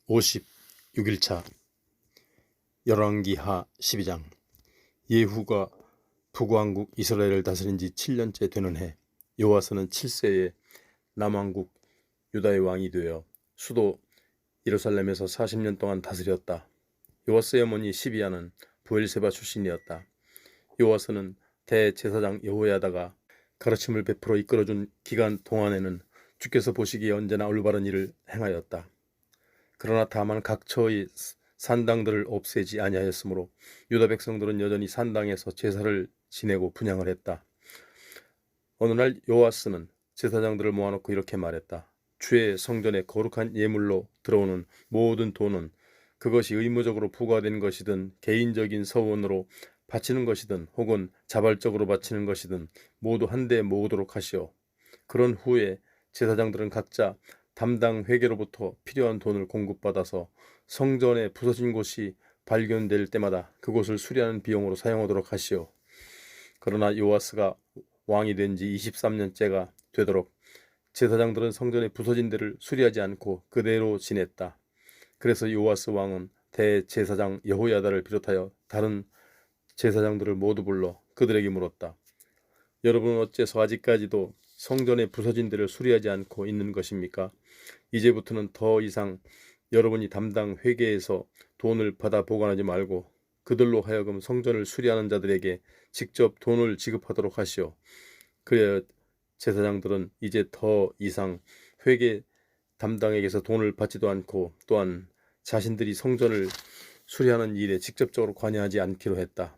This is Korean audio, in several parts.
56일차 열왕기하 12장. 예후가 북왕국 이스라엘을 다스린 지 7년째 되는 해, 요아스는 7세에 남왕국 유다의 왕이 되어 수도 예루살렘에서 40년 동안 다스렸다. 요아스의 어머니 시비야는 부엘세바 출신이었다. 요아스는 대제사장 여호야다가 가르침을 베풀어 이끌어준 기간 동안에는 주께서 보시기에 언제나 올바른 일을 행하였다. 그러나 다만 각처의 산당들을 없애지 아니하였으므로 유다 백성들은 여전히 산당에서 제사를 지내고 분향을 했다. 어느 날 요아스는 제사장들을 모아놓고 이렇게 말했다. 주의 성전에 거룩한 예물로 들어오는 모든 돈은 그것이 의무적으로 부과된 것이든 개인적인 서원으로 바치는 것이든 혹은 자발적으로 바치는 것이든 모두 한데 모으도록 하시오. 그런 후에 제사장들은 각자 담당 회계로부터 필요한 돈을 공급받아서 성전에 부서진 곳이 발견될 때마다 그곳을 수리하는 비용으로 사용하도록 하시오. 그러나 요아스가 왕이 된 지 23년째가 되도록 제사장들은 성전의 부서진 데를 수리하지 않고 그대로 지냈다. 그래서 요아스 왕은 대제사장 여호야다를 비롯하여 다른 제사장들을 모두 불러 그들에게 물었다. 여러분은 어째서 아직까지도 성전의 부서진 데를 수리하지 않고 있는 것입니까? 이제부터는 더 이상 여러분이 담당 회계에서 돈을 받아 보관하지 말고 그들로 하여금 성전을 수리하는 자들에게 직접 돈을 지급하도록 하시오. 그래야 제사장들은 이제 더 이상 회계 담당에게서 돈을 받지도 않고 또한 자신들이 성전을 수리하는 일에 직접적으로 관여하지 않기로 했다.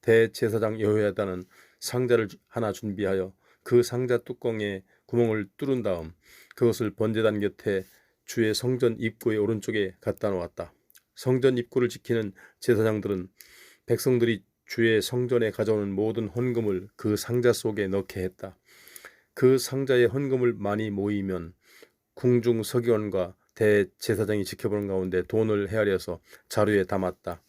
대제사장 여호야다는 상자를 하나 준비하여 그 상자 뚜껑에 구멍을 뚫은 다음 그것을 번제단 곁에 주의 성전 입구의 오른쪽에 갖다 놓았다. 성전 입구를 지키는 제사장들은 백성들이 주의 성전에 가져오는 모든 헌금을 그 상자 속에 넣게 했다. 그 상자에 헌금을 많이 모이면 궁중 서기관과 대제사장이 지켜보는 가운데 돈을 헤아려서 자루에 담았다.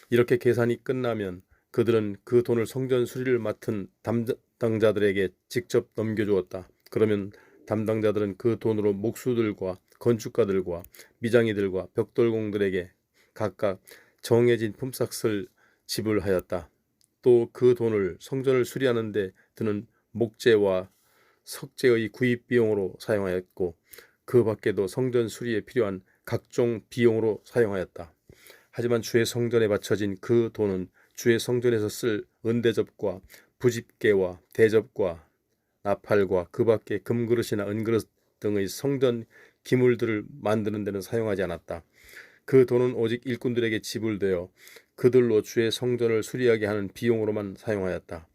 이렇게 계산이 끝나면 그들은 그 돈을 성전 수리를 맡은 담당자들에게 직접 넘겨주었다. 그러면 담당자들은 그 돈으로 목수들과 건축가들과 미장이들과 벽돌공들에게 각각 정해진 품삯을 지불하였다. 또 그 돈을 성전을 수리하는 데 드는 목재와 석재의 구입 비용으로 사용하였고 그 밖에도 성전 수리에 필요한 각종 비용으로 사용하였다. 하지만 주의 성전에 바쳐진 그 돈은 주의 성전에서 쓸 은대접과 부집개와 대접과 나팔과 그 밖에 금그릇이나 은그릇 등의 성전 기물들을 만드는 데는 사용하지 않았다. 그 돈은 오직 일꾼들에게 지불되어 그들로 주의 성전을 수리하게 하는 비용으로만 사용하였다.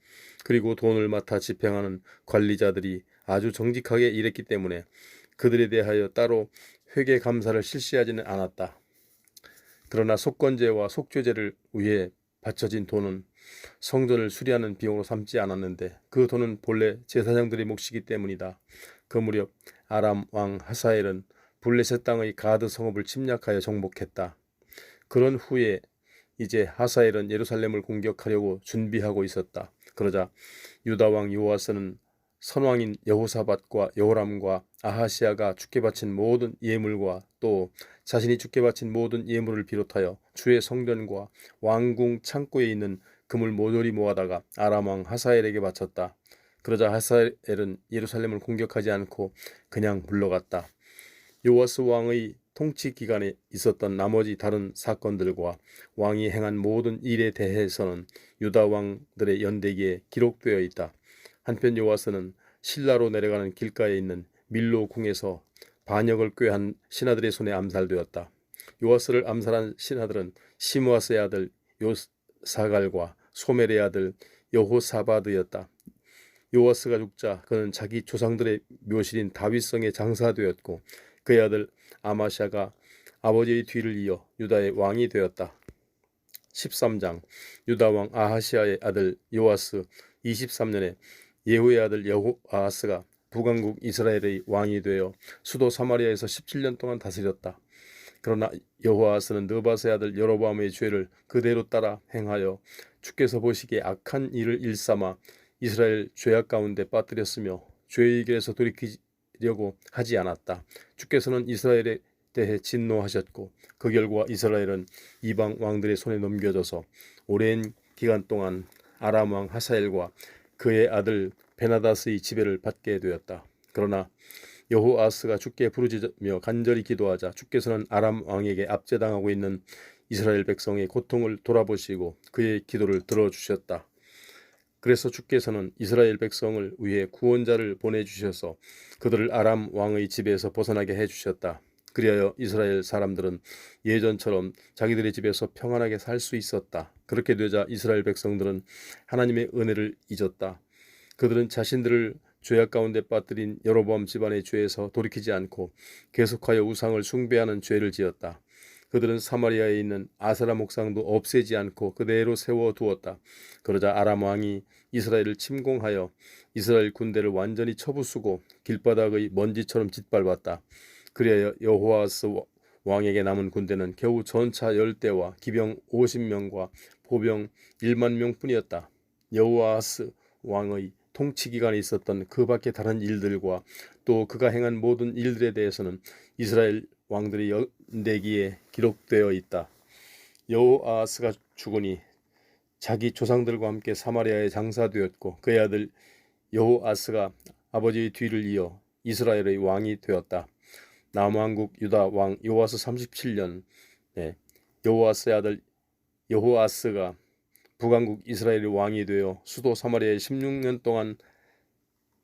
그리고 돈을 맡아 집행하는 관리자들이 아주 정직하게 일했기 때문에 그들에 대하여 따로 회계 감사를 실시하지는 않았다. 그러나 속건제와 속죄제를 위해 바쳐진 돈은 성전을 수리하는 비용으로 삼지 않았는데 그 돈은 본래 제사장들의 몫이기 때문이다. 그 무렵 아람 왕 하사엘은 블레셋 땅의 가드 성읍을 침략하여 정복했다. 그런 후에 이제 하사엘은 예루살렘을 공격하려고 준비하고 있었다. 그러자 유다 왕 요아스는 선왕인 여호사밧과 여호람과 아하시아가 주께 바친 모든 예물과 또 자신이 주께 바친 모든 예물을 비롯하여 주의 성전과 왕궁 창고에 있는 금을 모조리 모아다가 아람 왕 하사엘에게 바쳤다. 그러자 하사엘은 예루살렘을 공격하지 않고 그냥 물러갔다. 요아스 왕의 통치 기간에 있었던 나머지 다른 사건들과 왕이 행한 모든 일에 대해서는 유다 왕들의 연대기에 기록되어 있다. 한편 요아스는 실라로 내려가는 길가에 있는 밀로 궁에서 반역을 꾀한 신하들의 손에 암살되었다. 요아스를 암살한 신하들은 시므아스의 아들 요사갈과 소멜의 아들 여호사바드였다. 요아스가 죽자 그는 자기 조상들의 묘실인 다윗성에 장사되었고 그의 아들 아마샤가 아버지의 뒤를 이어 유다의 왕이 되었다. 13장. 유다 왕 아하시아의 아들 요아스 23년에 예후의 아들 여호아하스가 북왕국 이스라엘의 왕이 되어 수도 사마리아에서 17년 동안 다스렸다. 그러나 여호아하스는 느밧의 아들 여로보암의 죄를 그대로 따라 행하여 주께서 보시기에 악한 일을 일삼아 이스라엘 죄악 가운데 빠뜨렸으며 죄의 길에서 돌이키려고 하지 않았다. 주께서는 이스라엘의 대해 진노하셨고 그 결과 이스라엘은 이방 왕들의 손에 넘겨져서 오랜 기간 동안 아람 왕 하사엘과 그의 아들 베나다스의 지배를 받게 되었다. 그러나 여호아스가 주께 부르짖으며 간절히 기도하자 주께서는 아람 왕에게 압제당하고 있는 이스라엘 백성의 고통을 돌아보시고 그의 기도를 들어주셨다. 그래서 주께서는 이스라엘 백성을 위해 구원자를 보내주셔서 그들을 아람 왕의 집에서 벗어나게 해주셨다. 그리하여 이스라엘 사람들은 예전처럼 자기들의 집에서 평안하게 살 수 있었다. 그렇게 되자 이스라엘 백성들은 하나님의 은혜를 잊었다. 그들은 자신들을 죄악 가운데 빠뜨린 여로보암 집안의 죄에서 돌이키지 않고 계속하여 우상을 숭배하는 죄를 지었다. 그들은 사마리아에 있는 아세라 목상도 없애지 않고 그대로 세워두었다. 그러자 아람 왕이 이스라엘을 침공하여 이스라엘 군대를 완전히 쳐부수고 길바닥의 먼지처럼 짓밟았다. 그리하여 여호아스 왕에게 남은 군대는 겨우 전차 10대와 기병 50명과 보병 1만 명뿐이었다. 여호아스 왕의 통치 기간에 있었던 그 밖의 다른 일들과 또 그가 행한 모든 일들에 대해서는 이스라엘 왕들의 연대기에 기록되어 있다. 여호아스가 죽으니 자기 조상들과 함께 사마리아에 장사되었고 그의 아들 여호아스가 아버지의 뒤를 이어 이스라엘의 왕이 되었다. 남왕국 유다 왕 요아스 37년 여호아스의 아들 여호아스가 북왕국 이스라엘의 왕이 되어 수도 사마리아에 16년 동안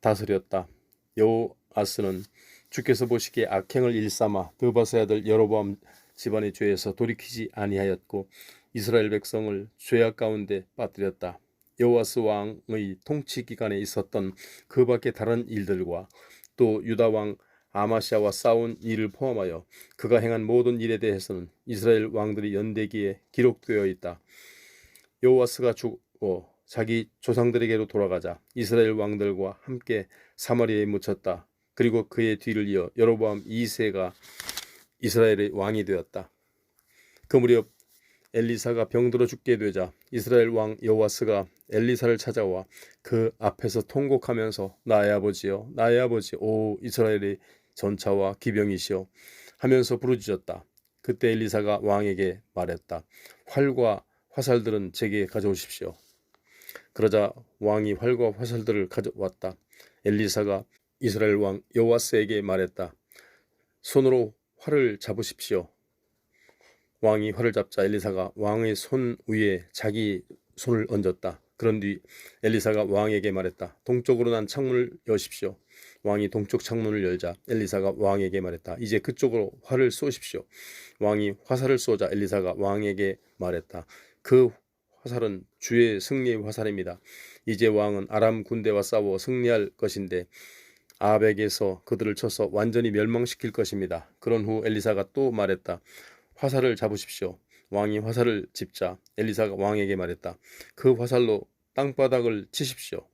다스렸다. 여호아스는 주께서 보시기에 악행을 일삼아 느바스의 아들 여로보암 집안의 죄에서 돌이키지 아니하였고 이스라엘 백성을 죄악 가운데 빠뜨렸다. 여호아스 왕의 통치 기간에 있었던 그 밖의 다른 일들과 또 유다 왕 아마시아와 싸운 일을 포함하여 그가 행한 모든 일에 대해서는 이스라엘 왕들의 연대기에 기록되어 있다. 여호아스가 죽어 자기 조상들에게로 돌아가자 이스라엘 왕들과 함께 사마리아에 묻혔다. 그리고 그의 뒤를 이어 여로보암 2세가 이스라엘의 왕이 되었다. 그 무렵 엘리사가 병들어 죽게 되자 이스라엘 왕 여호아스가 엘리사를 찾아와 그 앞에서 통곡하면서 나의 아버지여 나의 아버지 오 이스라엘의 전차와 기병이시여 하면서 부르짖었다. 그때 엘리사가 왕에게 말했다. 활과 화살들은 제게 가져오십시오. 그러자 왕이 활과 화살들을 가져왔다. 엘리사가 이스라엘 왕 여호아스에게 말했다. 손으로 활을 잡으십시오. 왕이 활을 잡자 엘리사가 왕의 손 위에 자기 손을 얹었다. 그런 뒤 엘리사가 왕에게 말했다. 동쪽으로 난 창문을 여십시오. 왕이 동쪽 창문을 열자 엘리사가 왕에게 말했다. 이제 그쪽으로 활을 쏘십시오. 왕이 화살을 쏘자 엘리사가 왕에게 말했다. 그 화살은 주의 승리의 화살입니다. 이제 왕은 아람 군대와 싸워 승리할 것인데 아벡에서 그들을 쳐서 완전히 멸망시킬 것입니다. 그런 후 엘리사가 또 말했다. 화살을 잡으십시오. 왕이 화살을 짚자 엘리사가 왕에게 말했다. 그 화살로 땅바닥을 치십시오.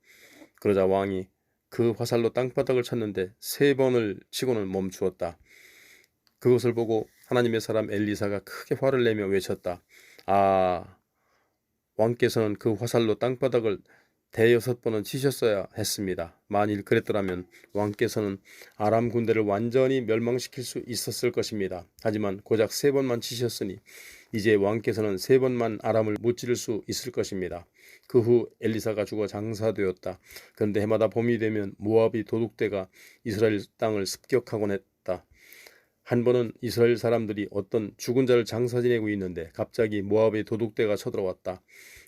그러자 왕이 그 화살로 땅바닥을 쳤는데 3번을 치고는 멈추었다. 그것을 보고 하나님의 사람 엘리사가 크게 화를 내며 외쳤다. 왕께서는 그 화살로 땅바닥을 6번은 치셨어야 했습니다. 만일 그랬더라면 왕께서는 아람 군대를 완전히 멸망시킬 수 있었을 것입니다. 하지만 고작 3번만 치셨으니 이제 왕께서는 3번만 아람을 못 찌를 수 있을 것입니다. 그 후 엘리사가 죽어 장사되었다. 그런데 해마다 봄이 되면 모압의 도둑대가 이스라엘 땅을 습격하곤 했다. 한 번은 이스라엘 사람들이 어떤 죽은 자를 장사 지내고 있는데 갑자기 모압의 도둑대가 쳐들어왔다.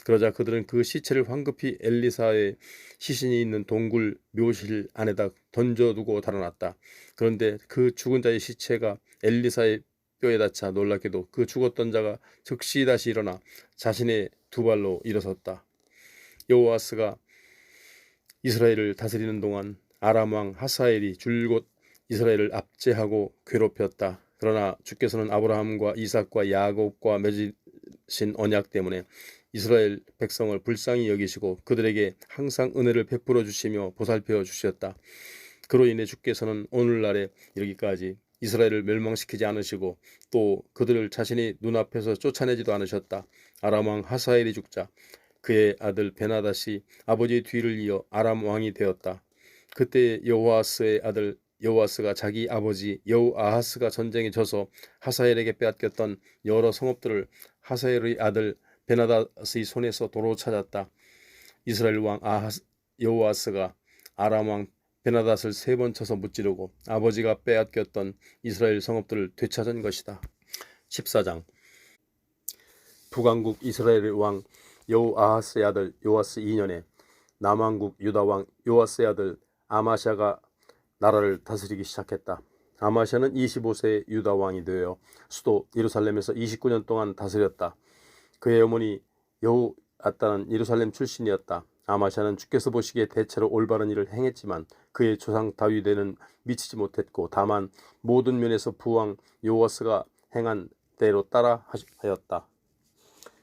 그러자 그들은 그 시체를 황급히 엘리사의 시신이 있는 동굴 묘실 안에다 던져두고 달아났다. 그런데 그 죽은 자의 시체가 엘리사의 뼈에 닿자 놀랍게도 그 죽었던 자가 즉시 다시 일어나 자신의 2발로 일어섰다. 여호아스가 이스라엘을 다스리는 동안 아람 왕 하사엘이 줄곧 이스라엘을 압제하고 괴롭혔다. 그러나 주께서는 아브라함과 이삭과 야곱과 맺으신 언약 때문에 이스라엘 백성을 불쌍히 여기시고 그들에게 항상 은혜를 베풀어 주시며 보살펴 주셨다. 그로 인해 주께서는 오늘날에 이르기까지 이스라엘을 멸망시키지 않으시고 또 그들을 자신이 눈앞에서 쫓아내지도 않으셨다. 아람 왕 하사엘이 죽자 그의 아들 베나닷이 아버지의 뒤를 이어 아람 왕이 되었다. 그때 여호아스의 아들 여호와스가 자기 아버지 여호아하스가 전쟁에 져서 하사엘에게 빼앗겼던 여러 성읍들을 하사엘의 아들 베나닷의 손에서 도로 찾았다. 이스라엘 왕 여호아스가 아람 왕 베나닷을 3번 쳐서 무찌르고 아버지가 빼앗겼던 이스라엘 성읍들을 되찾은 것이다. 14장. 북왕국 이스라엘 왕 여호아하스의 아들 요아스 2년에 남왕국 유다 왕 요아스의 아들 아마샤가 나라를 다스리기 시작했다. 아마샤는 25세의 유다 왕이 되어 수도 예루살렘에서 29년 동안 다스렸다. 그의 어머니 여호아따는 예루살렘 출신이었다. 아마샤는 주께서 보시기에 대체로 올바른 일을 행했지만 그의 조상 다윗에는 미치지 못했고 다만 모든 면에서 부왕 요아스가 행한 대로 따라 하였다.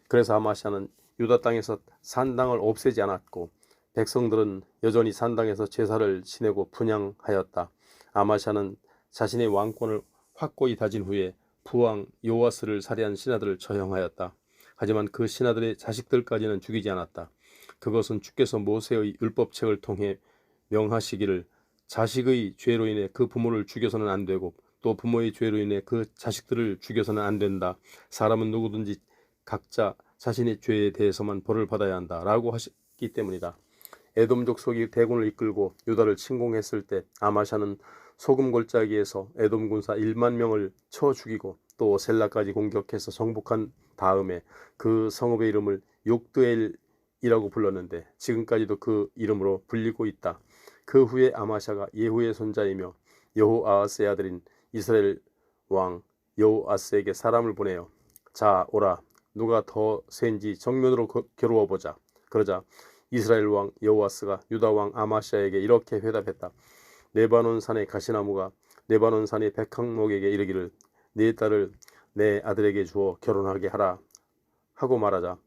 그래서 아마샤는 유다 땅에서 산당을 없애지 않았고 백성들은 여전히 산당에서 제사를 지내고 분향하였다. 아마샤는 자신의 왕권을 확고히 다진 후에 부왕 요아스를 살해한 신하들을 처형하였다. 하지만 그 신하들의 자식들까지는 죽이지 않았다. 그것은 주께서 모세의 율법책을 통해 명하시기를 자식의 죄로 인해 그 부모를 죽여서는 안 되고 또 부모의 죄로 인해 그 자식들을 죽여서는 안 된다. 사람은 누구든지 각자 자신의 죄에 대해서만 벌을 받아야 한다 라고 하셨기 때문이다. 에돔 족속이 대군을 이끌고 유다를 침공했을 때 아마샤는 소금 골짜기에서 에돔 군사 1만 명을 쳐 죽이고 또 셀라까지 공격해서 정복한 다음에 그 성읍의 이름을 욕드엘이라고 불렀는데 지금까지도 그 이름으로 불리고 있다. 그 후에 아마샤가 예후의 손자이며 여호아하스의 아들인 이스라엘 왕 여호아스에게 사람을 보내어 자 오라 누가 더 센지 정면으로 겨루어보자. 그러자 이스라엘 왕 여호아스가 유다 왕 아마샤에게 이렇게 회답했다. 레바논 산의 가시나무가 레바논 산의 백항목에게 이르기를 네 딸을 내 아들에게 주어 결혼하게 하라 하고 말하자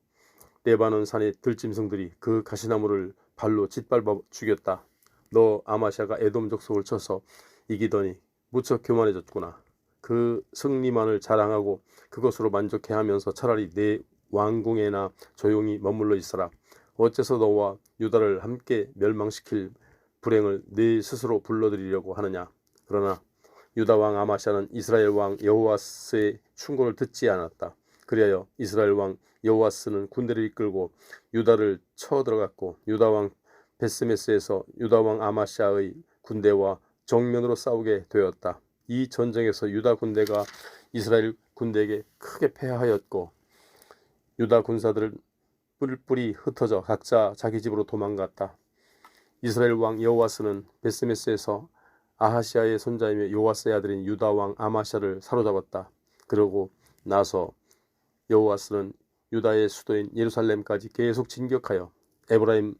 레바논 산의 들짐승들이 그 가시나무를 발로 짓밟아 죽였다. 너 아마샤가 에돔 족속을 쳐서 이기더니 무척 교만해졌구나. 그 승리만을 자랑하고 그것으로 만족해하면서 차라리 내 왕궁에나 조용히 머물러 있어라. 어째서 너와 유다를 함께 멸망시킬 불행을 네 스스로 불러들이려고 하느냐. 그러나 유다 왕 아마샤는 이스라엘 왕 여호아스의 충고를 듣지 않았다. 그리하여 이스라엘 왕 여호아스는 군대를 이끌고 유다를 쳐 들어갔고 유다 왕 베스메스에서 유다 왕 아마샤의 군대와 정면으로 싸우게 되었다. 이 전쟁에서 유다 군대가 이스라엘 군대에게 크게 패하였고 유다 군사들은 뿔뿔이 흩어져 각자 자기 집으로 도망갔다. 이스라엘 왕 여호아스는 베스메스에서 아하시아의 손자이며 요아스의 아들인 유다 왕 아마샤를 사로잡았다. 그러고 나서 여호아스는 유다의 수도인 예루살렘까지 계속 진격하여 에브라임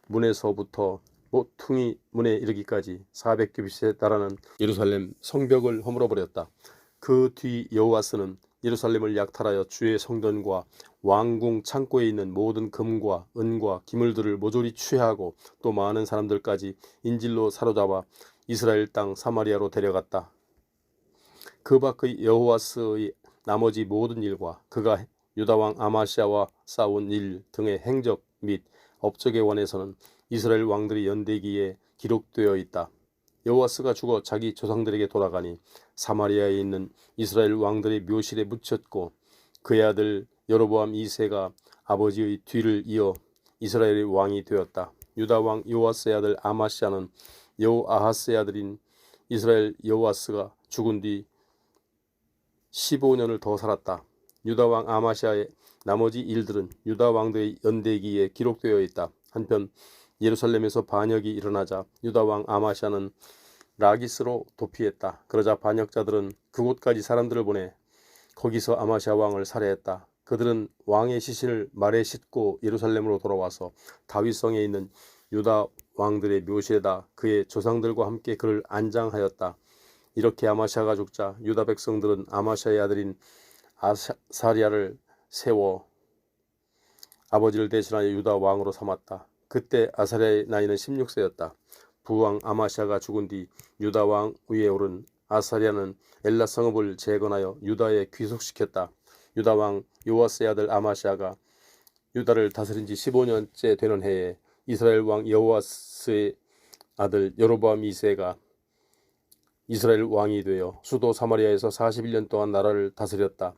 문에서부터 모퉁이 문에 이르기까지 400규빗에 달하는 예루살렘 성벽을 허물어버렸다. 그 뒤 여호아스는 예루살렘을 약탈하여 주의 성전과 왕궁 창고에 있는 모든 금과 은과 기물들을 모조리 취하고 또 많은 사람들까지 인질로 사로잡아 이스라엘 땅 사마리아로 데려갔다. 그 밖의 여호아스의 나머지 모든 일과 그가 유다 왕 아마시아와 싸운 일 등의 행적 및 업적에 관해서는 이스라엘 왕들의 연대기에 기록되어 있다. 여호아스가 죽어 자기 조상들에게 돌아가니 사마리아에 있는 이스라엘 왕들의 묘실에 묻혔고 그의 아들 여로보암 2세가 아버지의 뒤를 이어 이스라엘의 왕이 되었다. 유다 왕 요아스의 아들 아마시아는 여호아하스의 아들인 이스라엘 여호아스가 죽은 뒤 15년을 더 살았다. 유다 왕 아마시아의 나머지 일들은 유다 왕들의 연대기에 기록되어 있다. 한편 예루살렘에서 반역이 일어나자 유다 왕 아마시아는 라기스로 도피했다. 그러자 반역자들은 그곳까지 사람들을 보내 거기서 아마시아 왕을 살해했다. 그들은 왕의 시신을 말에 싣고 예루살렘으로 돌아와서 다윗성에 있는 유다 왕들의 묘실에다 그의 조상들과 함께 그를 안장하였다. 이렇게 아마시아가 죽자 유다 백성들은 아마시아의 아들인 아사리아를 세워 아버지를 대신하여 유다 왕으로 삼았다. 그때 아사리아의 나이는 16세였다. 부왕 아마시아가 죽은 뒤 유다 왕 위에 오른 아사리아는 엘라 성읍을 재건하여 유다에 귀속시켰다. 유다 왕 요아스의 아들 아마시아가 유다를 다스린 지 15년째 되는 해에 이스라엘 왕 여호아스의 아들 여로보암 2세가 이스라엘 왕이 되어 수도 사마리아에서 41년 동안 나라를 다스렸다.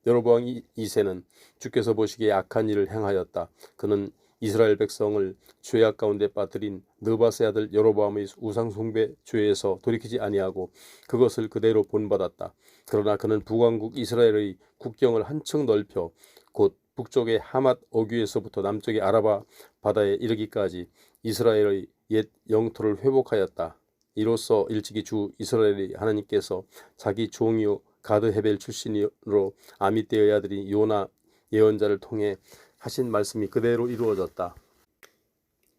여로보암 2세는 주께서 보시기에 악한 일을 행하였다. 그는 이스라엘 백성을 죄악 가운데 빠뜨린 느바세 아들 여로보암의 우상 숭배 죄에서 돌이키지 아니하고 그것을 그대로 본받았다. 그러나 그는 북왕국 이스라엘의 국경을 한층 넓혀 곧 북쪽의 하맛 어귀에서부터 남쪽의 아라바 바다에 이르기까지 이스라엘의 옛 영토를 회복하였다. 이로써 일찍이 주 이스라엘의 하나님께서 자기 종이요 가드 헤벨 출신으로 아미떼의 아들이 요나 예언자를 통해 하신 말씀이 그대로 이루어졌다.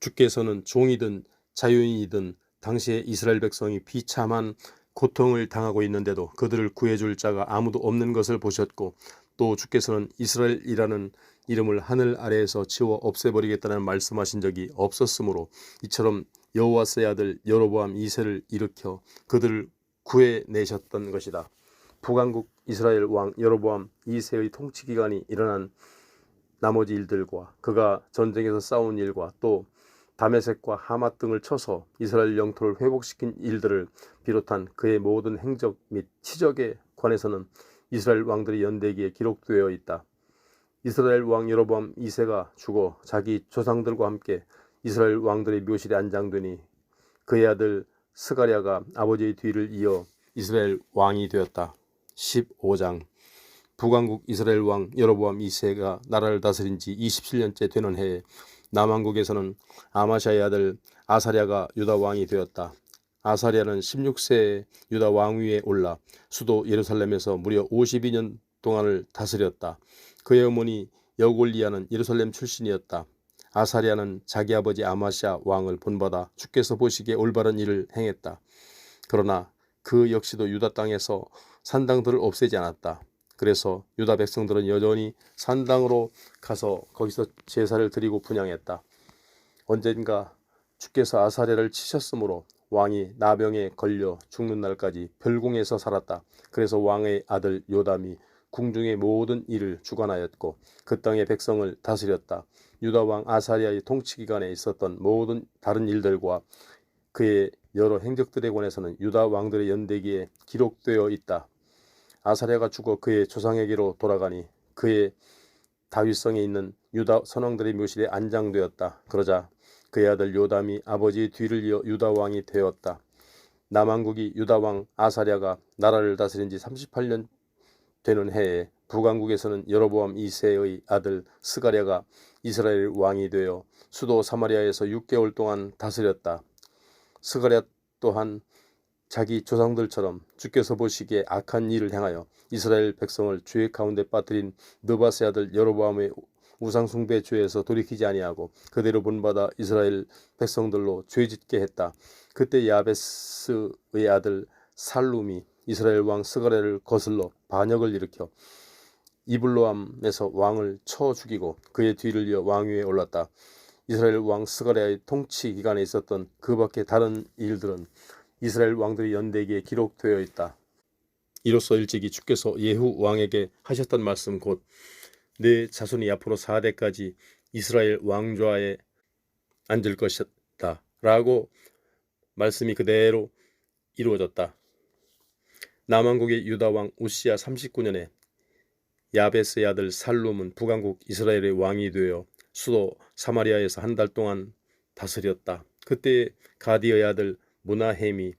주께서는 종이든 자유인이든 당시에 이스라엘 백성이 비참한 고통을 당하고 있는데도 그들을 구해줄 자가 아무도 없는 것을 보셨고, 또 주께서는 이스라엘이라는 이름을 하늘 아래에서 지워 없애버리겠다는 말씀하신 적이 없었으므로 이처럼 여호와스의 아들 여로보암 2세를 일으켜 그들을 구해내셨던 것이다. 북왕국 이스라엘 왕 여로보암 2세의 통치 기간이 일어난 나머지 일들과 그가 전쟁에서 싸운 일과 또 다메섹과 하맛 등을 쳐서 이스라엘 영토를 회복시킨 일들을 비롯한 그의 모든 행적 및 치적에 관해서는 이스라엘 왕들의 연대기에 기록되어 있다. 이스라엘 왕 여로보암 2세가 죽어 자기 조상들과 함께 이스라엘 왕들의 묘실에 안장되니 그의 아들 스가랴가 아버지의 뒤를 이어 이스라엘 왕이 되었다. 15장. 북왕국 이스라엘 왕 여로보암 2세가 나라를 다스린 지 27년째 되는 해에 남왕국에서는 아마샤의 아들 아사랴가 유다 왕이 되었다. 아사랴는 16세에 유다 왕위에 올라 수도 예루살렘에서 무려 52년 동안을 다스렸다. 그의 어머니 여골리아는 예루살렘 출신이었다. 아사랴는 자기 아버지 아마샤 왕을 본받아 주께서 보시기에 올바른 일을 행했다. 그러나 그 역시도 유다 땅에서 산당들을 없애지 않았다. 그래서 유다 백성들은 여전히 산당으로 가서 거기서 제사를 드리고 분향했다. 언젠가 주께서 아사랴를 치셨으므로 왕이 나병에 걸려 죽는 날까지 별궁에서 살았다. 그래서 왕의 아들 요담이 궁중의 모든 일을 주관하였고 그 땅의 백성을 다스렸다. 유다 왕 아사랴의 통치 기간에 있었던 모든 다른 일들과 그의 여러 행적들에 관해서는 유다 왕들의 연대기에 기록되어 있다. 아사랴가 죽어 그의 조상에게로 돌아가니 그의 다윗성에 있는 유다 선왕들의 묘실에 안장되었다. 그러자 그의 아들 요담이 아버지의 뒤를 이어 유다 왕이 되었다. 남왕국이 유다 왕 아사랴가 나라를 다스린 지 38년 되는 해에 북왕국에서는 여로보암 2세의 아들 스가랴가 이스라엘 왕이 되어 수도 사마리아에서 6개월 동안 다스렸다. 스가랴 또한 자기 조상들처럼 주께서 보시기에 악한 일을 행하여 이스라엘 백성을 죄 가운데 빠뜨린 느바세 아들 여로보암의 우상 숭배 죄에서 돌이키지 아니하고 그대로 본받아 이스라엘 백성들로 죄짓게 했다. 그때 야베스의 아들 살룸이 이스라엘 왕 스가랴를 거슬러 반역을 일으켜 이블로암에서 왕을 쳐 죽이고 그의 뒤를 이어 왕위에 올랐다. 이스라엘 왕 스가랴의 통치 기간에 있었던 그 밖의 다른 일들은 이스라엘 왕들의 연대기에 기록되어 있다. 이로써 일찍이 주께서 예후 왕에게 하셨던 말씀 곧 내 자손이 앞으로 4대까지 이스라엘 왕좌에 앉을 것이다 라고 말씀이 그대로 이루어졌다. 남왕국의 유다 왕 우시야 39년에 야베스의 아들 살룸은 북왕국 이스라엘의 왕이 되어 수도 사마리아에서 한 달 동안 다스렸다. 그때 가디의 아들 무나헴이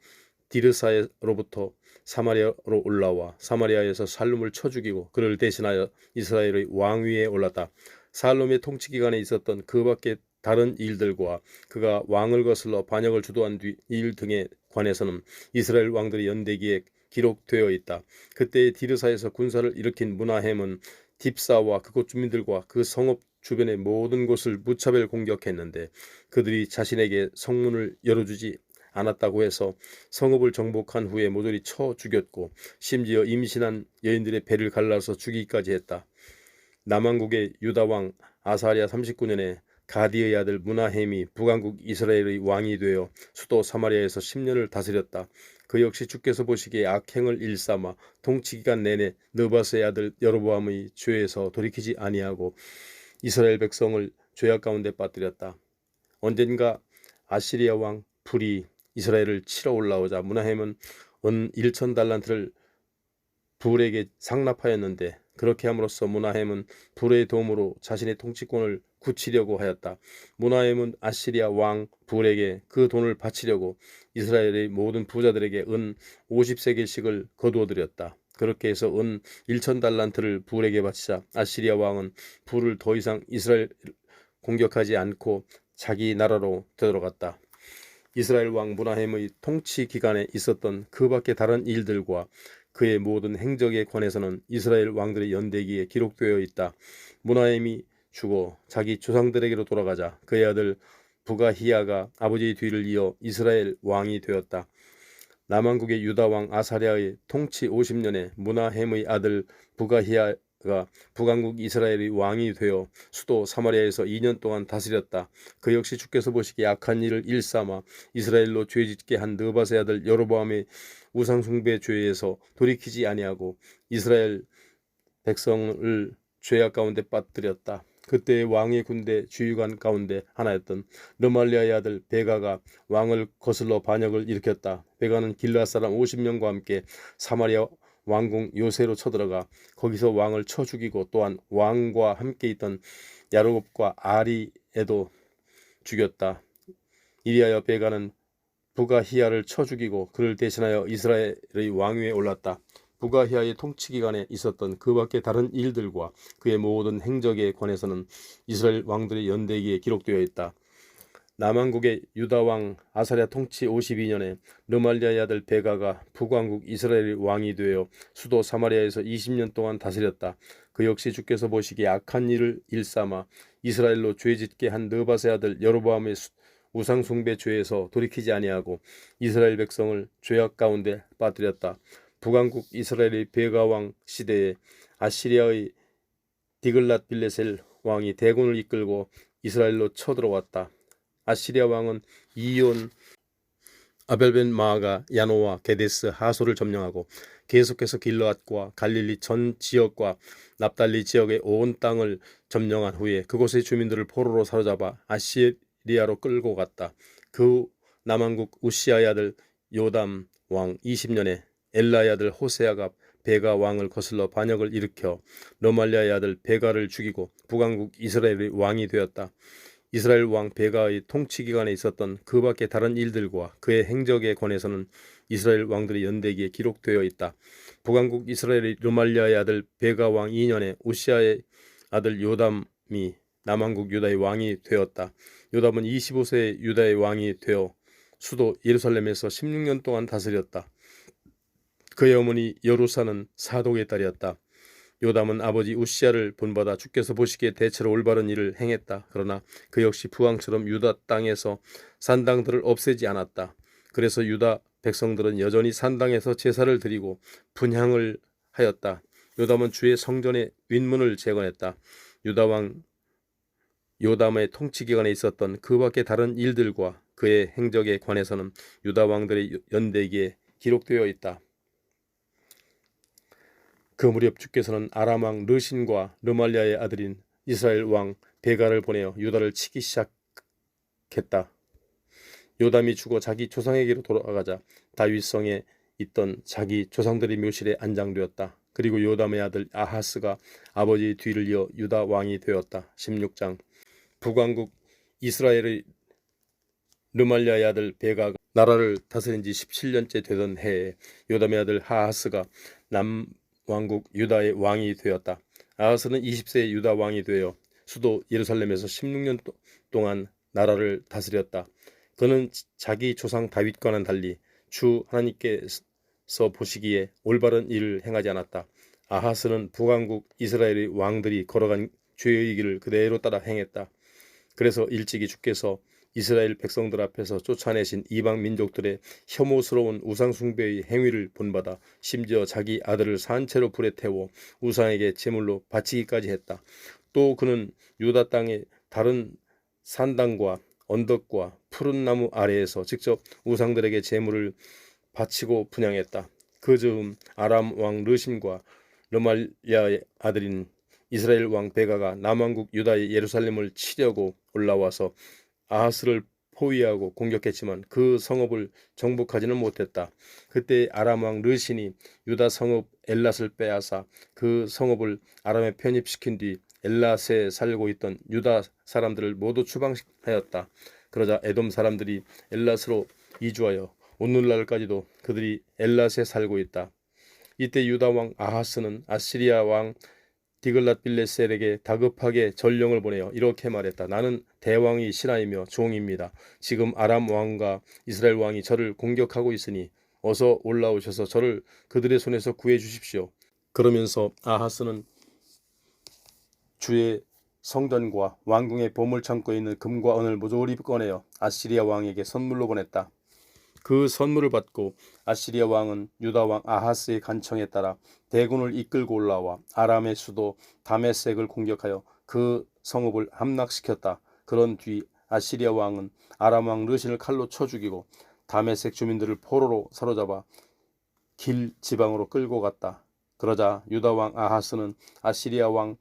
디르사로부터 사마리아로 올라와 사마리아에서 살룸을 쳐 죽이고 그를 대신하여 이스라엘의 왕위에 올랐다. 살룸의 통치 기간에 있었던 그 밖의 다른 일들과 그가 왕을 거슬러 반역을 주도한 일 등에 관해서는 이스라엘 왕들의 연대기에 기록되어 있다. 그때 디르사에서 군사를 일으킨 무나헴은 딥사와 그곳 주민들과 그 성읍 주변의 모든 곳을 무차별 공격했는데 그들이 자신에게 성문을 열어주지 않았다고 해서 성읍을 정복한 후에 모조리 쳐 죽였고 심지어 임신한 여인들의 배를 갈라서 죽이기까지 했다. 남왕국의 유다 왕 아사랴 39년에 가디의 아들 무나헴이 북왕국 이스라엘의 왕이 되어 수도 사마리아에서 10년을 다스렸다. 그 역시 주께서 보시기에 악행을 일삼아 통치기간 내내 느바스의 아들 여로보암의 죄에서 돌이키지 아니하고 이스라엘 백성을 죄악 가운데 빠뜨렸다. 언젠가 아시리아 왕 불이 이스라엘을 치러 올라오자 무나헴은 은 1,000달란트를 불에게 상납하였는데 그렇게 함으로써 므나헴은 불의 도움으로 자신의 통치권을 굳히려고 하였다. 므나헴은 아시리아 왕 불에게 그 돈을 바치려고 이스라엘의 모든 부자들에게 은 50세겔씩을 거두어 드렸다. 그렇게 해서 은 1,000달란트를 불에게 바치자 아시리아 왕은 불을 더 이상 이스라엘 공격하지 않고 자기 나라로 되돌아갔다. 이스라엘 왕 므나헴의 통치 기간에 있었던 그 밖의 다른 일들과 그의 모든 행적에 관해서는 이스라엘 왕들의 연대기에 기록되어 있다. 므나헴이 죽어 자기 조상들에게로 돌아가자 그의 아들 부가히야가 아버지의 뒤를 이어 이스라엘 왕이 되었다. 남왕국의 유다 왕 아사랴의 통치 50년에 므나헴의 아들 부가히야가 북왕국 이스라엘의 왕이 되어 수도 사마리아에서 2년 동안 다스렸다. 그 역시 주께서 보시기에 악한 일을 일삼아 이스라엘로 죄짓게 한 느밧의 아들 여로보암의 우상숭배 죄에서 돌이키지 아니하고 이스라엘 백성을 죄악 가운데 빠뜨렸다. 그때 왕의 군대 주유관 가운데 하나였던 르말리아의 아들 베가가 왕을 거슬러 반역을 일으켰다. 베가는 길르앗 사람 50명과 함께 사마리아 왕궁 요새로 쳐들어가 거기서 왕을 쳐 죽이고 또한 왕과 함께 있던 야르곱과 아리에도 죽였다. 이리하여 베가는 부가히야를 쳐 죽이고 그를 대신하여 이스라엘의 왕위에 올랐다. 부가히야의 통치 기간에 있었던 그 밖의 다른 일들과 그의 모든 행적에 관해서는 이스라엘 왕들의 연대기에 기록되어 있다. 남왕국의 유다 왕 아사랴 통치 52년에 르말리아의 아들 베가가 북왕국 이스라엘의 왕이 되어 수도 사마리아에서 20년 동안 다스렸다. 그 역시 주께서 보시기에 악한 일을 일삼아 이스라엘로 죄짓게 한 느밧의 아들 여로보암의 우상숭배 죄에서 돌이키지 아니하고 이스라엘 백성을 죄악 가운데 빠뜨렸다. 북왕국 이스라엘의 베가 왕 시대에 아시리아의 디글랏 빌레셀 왕이 대군을 이끌고 이스라엘로 쳐들어왔다. 아시리아 왕은 이온 아벨벤 마아가 야노와 게데스 하소를 점령하고 계속해서 길르앗과 갈릴리 전 지역과 납달리 지역의 온 땅을 점령한 후에 그곳의 주민들을 포로로 사로잡아 아시리아로 끌고 갔다. 그 남왕국 우시아의 아들 요담 왕 20년에 엘라의 아들 호세아가 베가 왕을 거슬러 반역을 일으켜 르말리아의 아들 베가를 죽이고 북왕국 이스라엘의 왕이 되었다. 이스라엘 왕 베가의 통치 기간에 있었던 그 밖의 다른 일들과 그의 행적에 관해서는 이스라엘 왕들의 연대기에 기록되어 있다. 북왕국 이스라엘의 르말리아의 아들 베가 왕 2년에 우시아의 아들 요담이 남왕국 유다의 왕이 되었다. 요담은 25세에 유다의 왕이 되어 수도 예루살렘에서 16년 동안 다스렸다. 그의 어머니 여루사는 사독의 딸이었다. 요담은 아버지 우시아를 본받아 주께서 보시기에 대체로 올바른 일을 행했다. 그러나 그 역시 부왕처럼 유다 땅에서 산당들을 없애지 않았다. 그래서 유다 백성들은 여전히 산당에서 제사를 드리고 분향을 하였다. 요담은 주의 성전의 윗문을 재건했다. 유다 왕 요담의 통치 기간에 있었던 그 밖의 다른 일들과 그의 행적에 관해서는 유다 왕들의 연대기에 기록되어 있다. 그 무렵 주께서는 아람 왕 르신과 르말리아의 아들인 이스라엘 왕 베가를 보내어 유다를 치기 시작했다. 요담이 죽어 자기 조상에게로 돌아가자 다윗성에 있던 자기 조상들의 묘실에 안장되었다. 그리고 요담의 아들 아하스가 아버지의 뒤를 이어 유다 왕이 되었다. 16장 북왕국 이스라엘의 르말리아의 아들 베가가 나라를 다스린 지 17년째 되던 해에 요담의 아들 아하스가 남왕국 유다의 왕이 되었다. 아하스는 20세에 유다 왕이 되어 수도 예루살렘에서 16년 동안 나라를 다스렸다. 그는 자기 조상 다윗과는 달리 주 하나님께서 보시기에 올바른 일을 행하지 않았다. 아하스는 북왕국 이스라엘의 왕들이 걸어간 죄의 길을 그대로 따라 행했다. 그래서 일찍이 주께서 이스라엘 백성들 앞에서 쫓아내신 이방 민족들의 혐오스러운 우상숭배의 행위를 본받아 심지어 자기 아들을 산채로 불에 태워 우상에게 제물로 바치기까지 했다. 또 그는 유다 땅의 다른 산당과 언덕과 푸른 나무 아래에서 직접 우상들에게 제물을 바치고 분향했다. 그 즈음 아람 왕 르신과 르말리아의 아들인 이스라엘 왕 베가가 남왕국 유다의 예루살렘을 치려고 올라와서 아하스를 포위하고 공격했지만 그 성읍을 정복하지는 못했다. 그때 아람 왕 르신이 유다 성읍 엘랏을 빼앗아 그 성읍을 아람에 편입시킨 뒤 엘랏에 살고 있던 유다 사람들을 모두 추방하였다. 그러자 에돔 사람들이 엘랏으로 이주하여 오늘날까지도 그들이 엘랏에 살고 있다. 이때 유다 왕 아하스는 아시리아 왕 디글랏빌레셀에게 다급하게 전령을 보내어 이렇게 말했다. 나는 대왕이 신하이며 종입니다. 지금 아람 왕과 이스라엘 왕이 저를 공격하고 있으니 어서 올라오셔서 저를 그들의 손에서 구해 주십시오. 그러면서 아하스는 주의 성전과 왕궁의 보물창고에 있는 금과 은을 모조리 꺼내어 아시리아 왕에게 선물로 보냈다. 그 선물을 받고 아시리아 왕은 유다 왕 아하스의 간청에 따라 대군을 이끌고 올라와 아람의 수도 다메섹을 공격하여 그 성읍을 함락시켰다. 그런 뒤 아시리아 왕은 아람 왕 르신을 칼로 쳐 죽이고 다메섹 주민들을 포로로 사로잡아 길 지방으로 끌고 갔다. 그러자 유다 왕 아하스는 아시리아 왕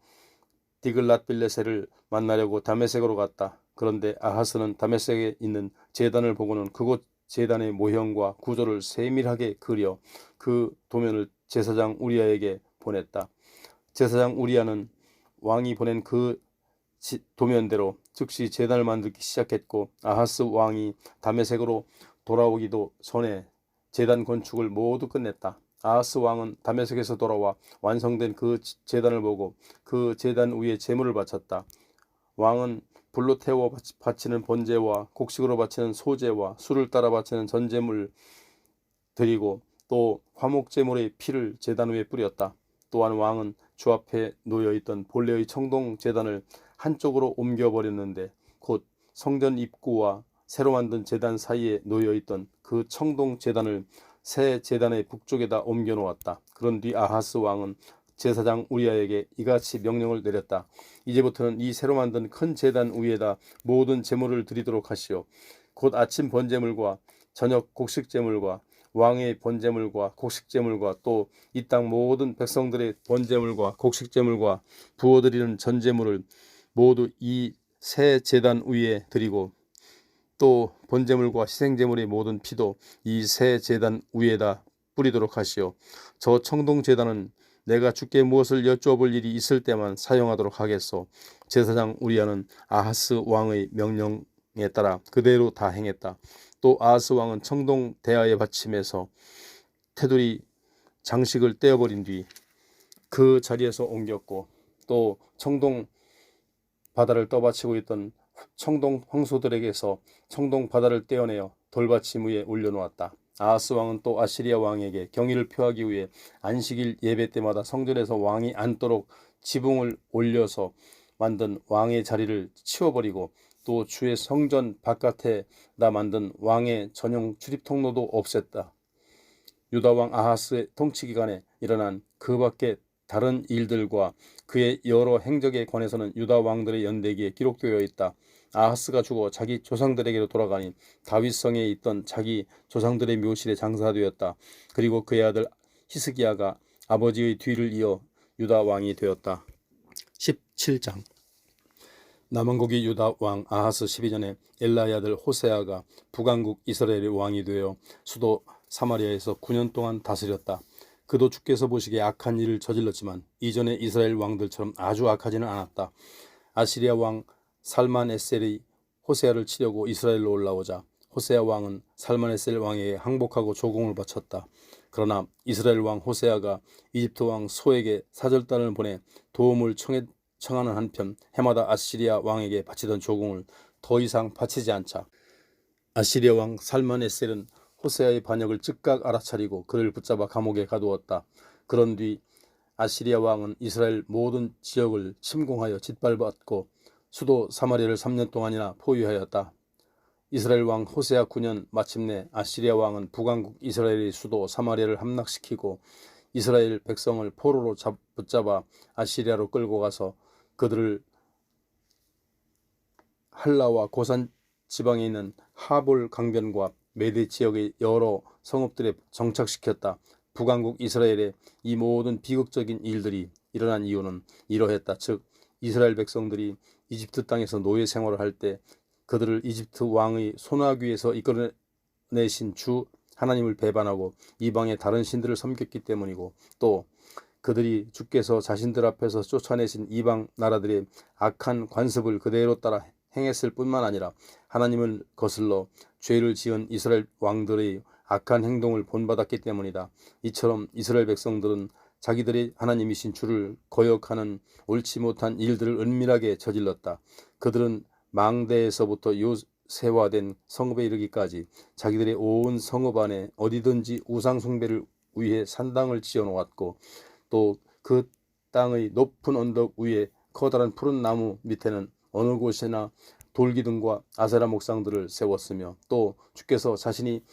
디글랏빌레셀을 만나려고 다메섹으로 갔다. 그런데 아하스는 다메섹에 있는 제단을 보고는 그곳 제단의 모형과 구조를 세밀하게 그려 그 도면을 제사장 우리아에게 보냈다. 제사장 우리아는 왕이 보낸 그 도면대로 즉시 제단을 만들기 시작했고 아하스 왕이 다메섹으로 돌아오기도 전에 제단 건축을 모두 끝냈다. 아하스 왕은 다메섹에서 돌아와 완성된 그 제단을 보고 그 제단 위에 제물을 바쳤다. 왕은 불로 태워 바치는 번제와 곡식으로 바치는 소제와 술을 따라 바치는 전제물 드리고 또 화목제물의 피를 제단 위에 뿌렸다. 또한 왕은 주 앞에 놓여있던 본래의 청동 제단을 한쪽으로 옮겨버렸는데 곧 성전 입구와 새로 만든 제단 사이에 놓여있던 그 청동 제단을 새 제단의 북쪽에다 옮겨 놓았다. 그런 뒤 아하스 왕은 제사장 우리아에게 이같이 명령을 내렸다. 이제부터는 이 새로 만든 큰 제단 위에다 모든 제물을 드리도록 하시오. 곧 아침 번제물과 저녁 곡식제물과 왕의 번제물과 곡식제물과 또 이 땅 모든 백성들의 번제물과 곡식제물과 부어드리는 전제물을 모두 이 새 제단 위에 드리고 또 번제물과 희생제물의 모든 피도 이 새 제단 위에다 뿌리도록 하시오. 저 청동 제단은 내가 주께 무엇을 여쭈어볼 일이 있을 때만 사용하도록 하겠소. 제사장 우리아는 아하스 왕의 명령에 따라 그대로 다 행했다. 또 아하스 왕은 청동 대야의 받침에서 테두리 장식을 떼어버린 뒤 그 자리에서 옮겼고 또 청동 바다를 떠받치고 있던 청동 황소들에게서 청동 바다를 떼어내어 돌받침 위에 올려놓았다. 아하스 왕은 또 아시리아 왕에게 경의를 표하기 위해 안식일 예배 때마다 성전에서 왕이 앉도록 지붕을 올려서 만든 왕의 자리를 치워버리고 또 주의 성전 바깥에다 만든 왕의 전용 출입 통로도 없앴다. 유다 왕 아하스의 통치 기간에 일어난 그 밖에 다른 일들과 그의 여러 행적에 관해서는 유다 왕들의 연대기에 기록되어 있다. 아하스가 죽어 자기 조상들에게로 돌아가니 다윗성에 있던 자기 조상들의 묘실에 장사되었다. 그리고 그의 아들 히스기야가 아버지의 뒤를 이어 유다 왕이 되었다. 17장 남왕국의 유다 왕 아하스 12년에 엘라의 아들 호세아가 북왕국 이스라엘의 왕이 되어 수도 사마리아에서 9년 동안 다스렸다. 그도 주께서 보시기에 악한 일을 저질렀지만 이전의 이스라엘 왕들처럼 아주 악하지는 않았다. 아시리아 왕 살만에셀이 호세아를 치려고 이스라엘로 올라오자 호세아 왕은 살만에셀 왕에게 항복하고 조공을 바쳤다. 그러나 이스라엘 왕 호세아가 이집트 왕 소에게 사절단을 보내 도움을 청하는 한편 해마다 아시리아 왕에게 바치던 조공을 더 이상 바치지 않자 아시리아 왕 살만에셀은 호세아의 반역을 즉각 알아차리고 그를 붙잡아 감옥에 가두었다. 그런 뒤 아시리아 왕은 이스라엘 모든 지역을 침공하여 짓밟았고 수도 사마리아를 3년 동안이나 포위하였다. 이스라엘 왕 호세아 9년 마침내 아시리아 왕은 북왕국 이스라엘의 수도 사마리아를 함락시키고 이스라엘 백성을 포로로 붙잡아 아시리아로 끌고 가서 그들을 할라와 고산 지방에 있는 하볼 강변과 메대 지역의 여러 성읍들에 정착시켰다. 북왕국 이스라엘의 이 모든 비극적인 일들이 일어난 이유는 이러했다. 즉 이스라엘 백성들이 이집트 땅에서 노예 생활을 할 때 그들을 이집트 왕의 손아귀에서 이끌어내신 주 하나님을 배반하고 이방의 다른 신들을 섬겼기 때문이고, 또 그들이 주께서 자신들 앞에서 쫓아내신 이방 나라들의 악한 관습을 그대로 따라 행했을 뿐만 아니라 하나님을 거슬러 죄를 지은 이스라엘 왕들의 악한 행동을 본받았기 때문이다. 이처럼 이스라엘 백성들은 자기들의 하나님이신 주를 거역하는 옳지 못한 일들을 은밀하게 저질렀다. 그들은 망대에서부터 요새화된 성읍에 이르기까지 자기들의 온 성읍 안에 어디든지 우상 숭배를 위해 산당을 지어 놓았고, 또 그 땅의 높은 언덕 위에 커다란 푸른 나무 밑에는 어느 곳이나 돌기둥과 아세라 목상들을 세웠으며, 또 주께서 자신이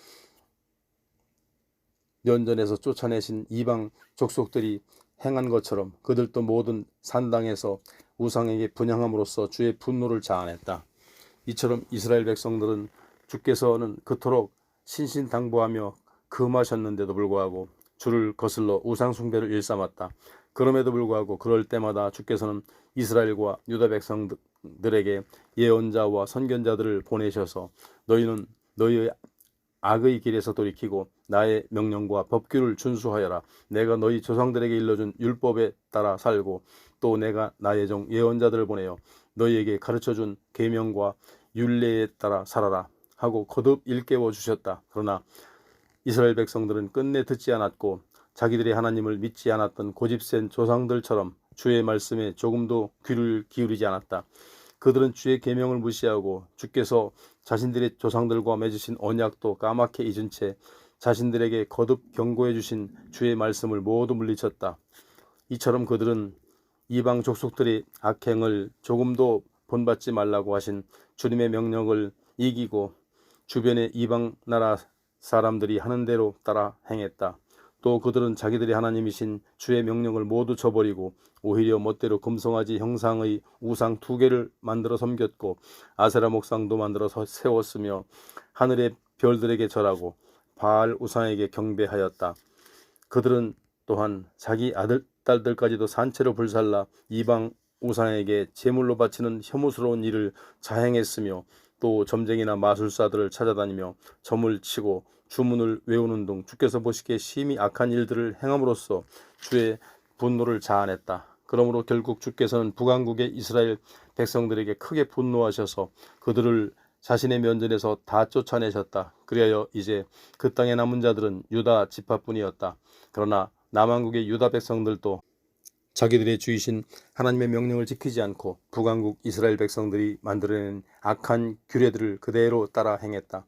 면전에서 쫓아내신 이방 족속들이 행한 것처럼 그들도 모든 산당에서 우상에게 분향함으로써 주의 분노를 자아냈다. 이처럼 이스라엘 백성들은 주께서는 그토록 신신당부하며 금하셨는데도 불구하고 주를 거슬러 우상 숭배를 일삼았다. 그럼에도 불구하고 그럴 때마다 주께서는 이스라엘과 유다 백성들에게 예언자와 선견자들을 보내셔서 너희는 너희의 악의 길에서 돌이키고 나의 명령과 법규를 준수하여라. 내가 너희 조상들에게 일러준 율법에 따라 살고, 또 내가 나의 종 예언자들을 보내어 너희에게 가르쳐준 계명과 율례에 따라 살아라 하고 거듭 일깨워 주셨다. 그러나 이스라엘 백성들은 끝내 듣지 않았고 자기들의 하나님을 믿지 않았던 고집센 조상들처럼 주의 말씀에 조금도 귀를 기울이지 않았다. 그들은 주의 계명을 무시하고 주께서 자신들의 조상들과 맺으신 언약도 까맣게 잊은 채 자신들에게 거듭 경고해 주신 주의 말씀을 모두 물리쳤다. 이처럼 그들은 이방 족속들의 악행을 조금도 본받지 말라고 하신 주님의 명령을 이기고 주변의 이방 나라 사람들이 하는 대로 따라 행했다. 또 그들은 자기들의 하나님이신 주의 명령을 모두 저버리고 오히려 멋대로 금송아지 형상의 우상 2개를 만들어 섬겼고 아세라 목상도 만들어 세웠으며 하늘의 별들에게 절하고 바알 우상에게 경배하였다. 그들은 또한 자기 아들, 딸들까지도 산채로 불살라 이방 우상에게 제물로 바치는 혐오스러운 일을 자행했으며, 또 점쟁이나 마술사들을 찾아다니며 점을 치고 주문을 외우는 등 주께서 보시기에 심히 악한 일들을 행함으로써 주의 분노를 자아냈다. 그러므로 결국 주께서는 북왕국의 이스라엘 백성들에게 크게 분노하셔서 그들을 자신의 면전에서 다 쫓아내셨다. 그리하여 이제 그 땅에 남은 자들은 유다 지파뿐이었다. 그러나 남왕국의 유다 백성들도 자기들의 주이신 하나님의 명령을 지키지 않고 북왕국 이스라엘 백성들이 만들어낸 악한 규례들을 그대로 따라 행했다.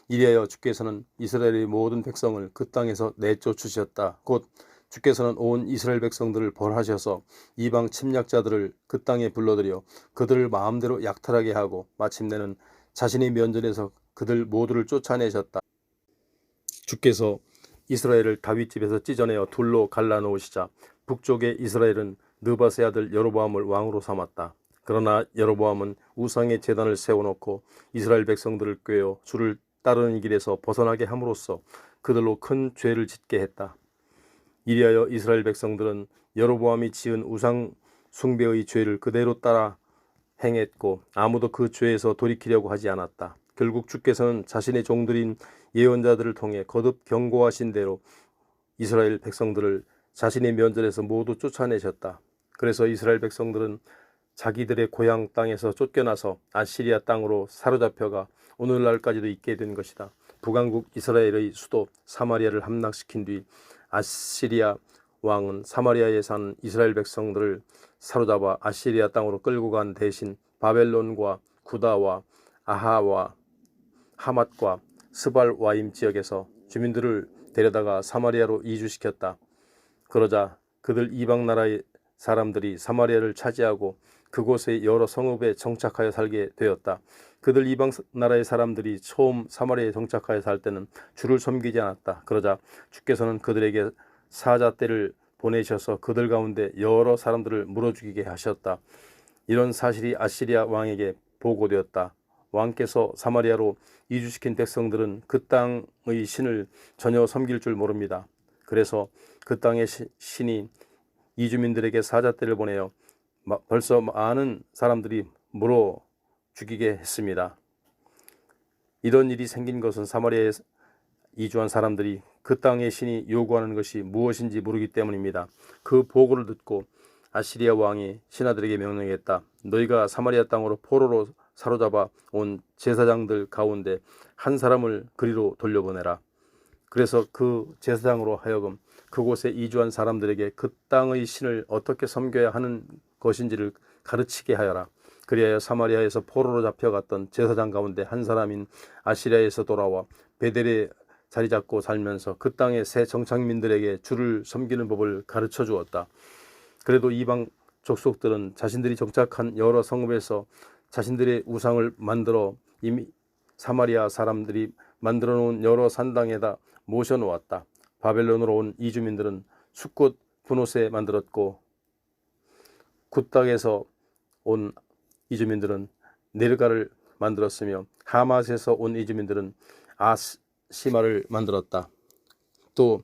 이리하여 주께서는 이스라엘의 모든 백성을 그 땅에서 내쫓으셨다. 곧 주께서는 온 이스라엘 백성들을 벌하셔서 이방 침략자들을 그 땅에 불러들여 그들을 마음대로 약탈하게 하고 마침내는 자신의 면전에서 그들 모두를 쫓아내셨다. 주께서 이스라엘을 다윗 집에서 찢어내어 둘로 갈라놓으시자 북쪽의 이스라엘은 느바세 아들 여로보암을 왕으로 삼았다. 그러나 여로보암은 우상의 제단을 세워놓고 이스라엘 백성들을 꾀어 주를 따르는 길에서 벗어나게 함으로써 그들로 큰 죄를 짓게 했다. 이리하여 이스라엘 백성들은 여로보암이 지은 우상 숭배의 죄를 그대로 따라 행했고 아무도 그 죄에서 돌이키려고 하지 않았다. 결국 주께서는 자신의 종들인 예언자들을 통해 거듭 경고하신 대로 이스라엘 백성들을 자신의 면전에서 모두 쫓아내셨다. 그래서 이스라엘 백성들은 자기들의 고향 땅에서 쫓겨나서 아시리아 땅으로 사로잡혀가 오늘날까지도 있게 된 것이다. 북왕국 이스라엘의 수도 사마리아를 함락시킨 뒤 아시리아 왕은 사마리아에 사는 이스라엘 백성들을 사로잡아 아시리아 땅으로 끌고 간 대신 바벨론과 구다와 아하와 하맛과 스발와임 지역에서 주민들을 데려다가 사마리아로 이주시켰다. 그러자 그들 이방 나라의 사람들이 사마리아를 차지하고 그곳의 여러 성읍에 정착하여 살게 되었다. 그들 이방 나라의 사람들이 처음 사마리아에 정착하여 살 때는 주를 섬기지 않았다. 그러자 주께서는 그들에게 사자떼를 보내셔서 그들 가운데 여러 사람들을 물어 죽이게 하셨다. 이런 사실이 아시리아 왕에게 보고되었다. 왕께서 사마리아로 이주시킨 백성들은 그 땅의 신을 전혀 섬길 줄 모릅니다. 그래서 그 땅의 신이 이주민들에게 사자떼를 보내어 벌써 많은 사람들이 물어 죽이게 했습니다. 이런 일이 생긴 것은 사마리아에 이주한 사람들이 그 땅의 신이 요구하는 것이 무엇인지 모르기 때문입니다. 그 보고를 듣고 아시리아 왕이 신하들에게 명령했다. 너희가 사마리아 땅으로 포로로 사로잡아 온 제사장들 가운데 한 사람을 그리로 돌려보내라. 그래서 그 제사장으로 하여금 그곳에 이주한 사람들에게 그 땅의 신을 어떻게 섬겨야 하는 것인지를 가르치게 하여라. 그리하여 사마리아에서 포로로 잡혀갔던 제사장 가운데 한 사람인 아시리아에서 돌아와 베델에 자리 잡고 살면서 그 땅의 새 정착민들에게 주를 섬기는 법을 가르쳐 주었다. 그래도 이방 족속들은 자신들이 정착한 여러 성읍에서 자신들의 우상을 만들어 이미 사마리아 사람들이 만들어 놓은 여러 산당에다 모셔놓았다. 바벨론으로 온 이주민들은 숫곳 분옷에 만들었고 굿닥에서 온 이주민들은 네르가를 만들었으며 하맛에서 온 이주민들은 아시마를 만들었다. 또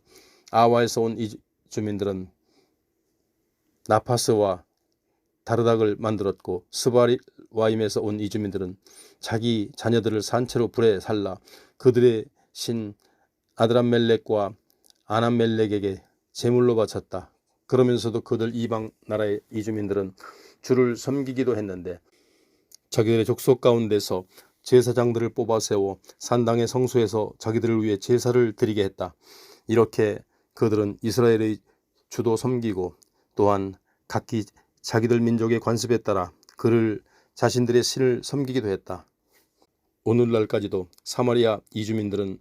아와에서 온 이주민들은 나파스와 다르닥을 만들었고 스바리와임에서 온 이주민들은 자기 자녀들을 산채로 불에 살라 그들의 신 아드람멜렉과 아남멜렉에게 제물로 바쳤다. 그러면서도 그들 이방 나라의 이주민들은 주를 섬기기도 했는데 자기들의 족속 가운데서 제사장들을 뽑아 세워 산당의 성소에서 자기들을 위해 제사를 드리게 했다. 이렇게 그들은 이스라엘의 주도 섬기고 또한 각기 자기들 민족의 관습에 따라 그를 자신들의 신을 섬기기도 했다. 오늘날까지도 사마리아 이주민들은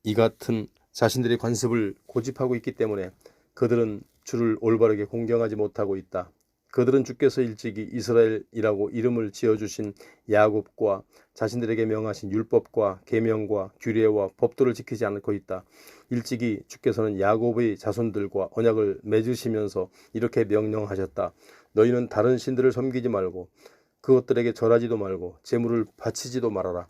이 같은 자신들의 관습을 고집하고 있기 때문에 그들은 주를 올바르게 공경하지 못하고 있다. 그들은 주께서 일찍이 이스라엘이라고 이름을 지어주신 야곱과 자신들에게 명하신 율법과 계명과 규례와 법도를 지키지 않고 있다. 일찍이 주께서는 야곱의 자손들과 언약을 맺으시면서 이렇게 명령하셨다. 너희는 다른 신들을 섬기지 말고 그것들에게 절하지도 말고 제물을 바치지도 말아라.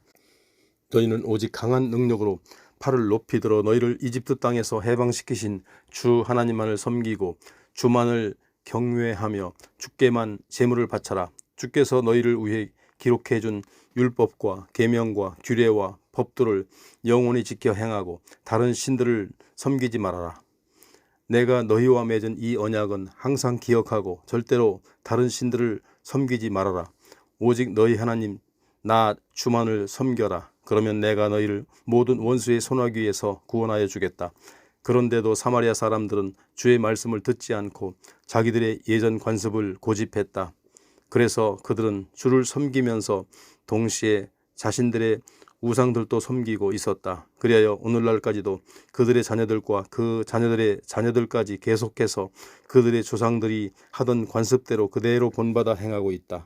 너희는 오직 강한 능력으로 팔을 높이 들어 너희를 이집트 땅에서 해방시키신 주 하나님만을 섬기고 주만을 경외하며 주께만 제물을 바쳐라. 주께서 너희를 위해 기록해 준 율법과 계명과 규례와 법도를 영원히 지켜 행하고 다른 신들을 섬기지 말아라. 내가 너희와 맺은 이 언약은 항상 기억하고 절대로 다른 신들을 섬기지 말아라. 오직 너희 하나님 나 주만을 섬겨라. 그러면 내가 너희를 모든 원수의 손아귀에서 구원하여 주겠다. 그런데도 사마리아 사람들은 주의 말씀을 듣지 않고 자기들의 예전 관습을 고집했다. 그래서 그들은 주를 섬기면서 동시에 자신들의 우상들도 섬기고 있었다. 그리하여 오늘날까지도 그들의 자녀들과 그 자녀들의 자녀들까지 계속해서 그들의 조상들이 하던 관습대로 그대로 본받아 행하고 있다.